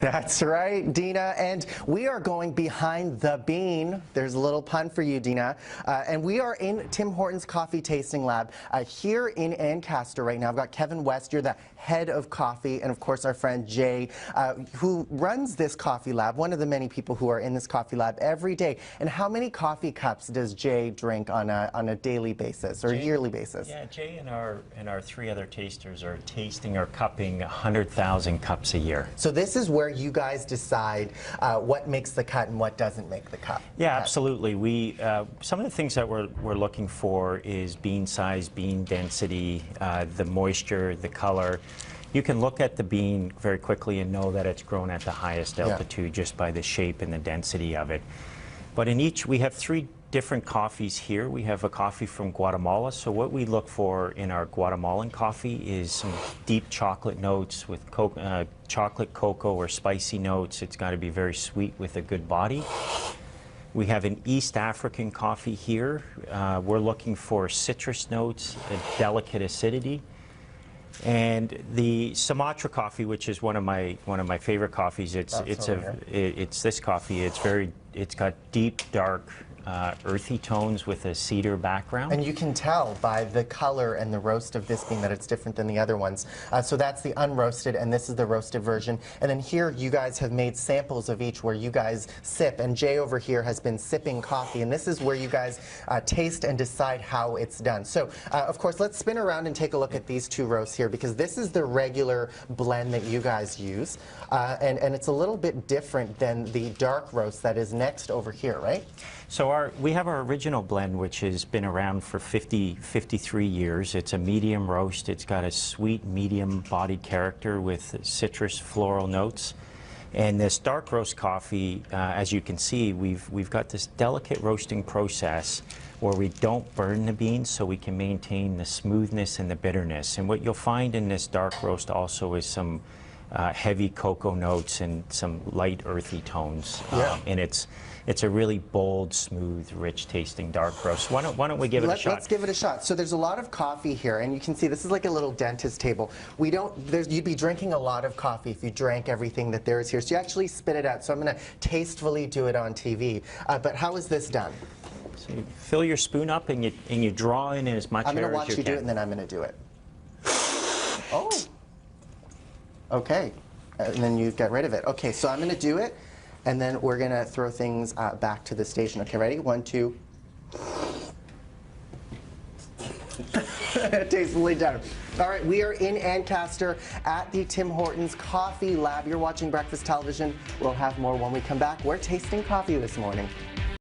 That's right, Dina, and we are going behind the bean. There's a little pun for you, Dina. And we are in Tim Hortons Coffee Tasting Lab here in Ancaster right now. I've got Kevin West, you're the head of coffee, and of course our friend Jay, who runs this coffee lab, one of the many people who are in this coffee lab every day. And how many coffee cups does Jay drink on a daily basis or yearly basis? Yeah, Jay and our three other tasters are tasting or cupping 100,000 cups a year. So this is where you guys decide what makes the cut and what doesn't make the cut. Yeah, absolutely. We some of the things that we're looking for is bean size, bean density, the moisture, the color. You can look at the bean very quickly and know that it's grown at the highest altitude just by the shape and the density of it. But in each, we have three different coffees here. We have a coffee from Guatemala. So what we look for in our Guatemalan coffee is some deep chocolate notes with chocolate cocoa or spicy notes. It's got to be very sweet with a good body. We have an East African coffee here. We're looking for citrus notes, a delicate acidity. And the Sumatra coffee, which is one of my favorite coffees, it's this coffee. It's got deep, dark, earthy tones with a cedar background. And you can tell by the color and the roast of this bean that it's different than the other ones. So that's the unroasted, and this is the roasted version. And then here you guys have made samples of each where you guys sip, and Jay over here has been sipping coffee, and this is where you guys taste and decide how it's done. So of course, let's spin around and take a look at these two roasts here, because this is the regular blend that you guys use, and it's a little bit different than the dark roast that is next over here, right? So we have our original blend, which has been around for 53 years. It's a medium roast. It's got a sweet, medium-bodied character with citrus floral notes. And this dark roast coffee, as you can see, we've got this delicate roasting process where we don't burn the beans, so we can maintain the smoothness and the bitterness. And what you'll find in this dark roast also is some heavy cocoa notes and some light earthy tones. And it's a really bold, smooth, rich tasting dark roast. Why don't we give it a shot? Let's give it a shot. So there's a lot of coffee here, and you can see this is like a little dentist table. You'd be drinking a lot of coffee if you drank everything that there is here. So you actually spit it out. So I'm going to tastefully do it on TV. But how is this done? So you fill your spoon up and you draw in as much air as you can. I'm going to watch you do it, and then I'm going to do it. Oh. Okay, and then you get rid of it. Okay, so I'm going to do it, and then we're going to throw things back to the station. Okay, ready? 1, 2. Tastefully done. All right, we are in Ancaster at the Tim Hortons Coffee Lab. You're watching Breakfast Television. We'll have more when we come back. We're tasting coffee this morning.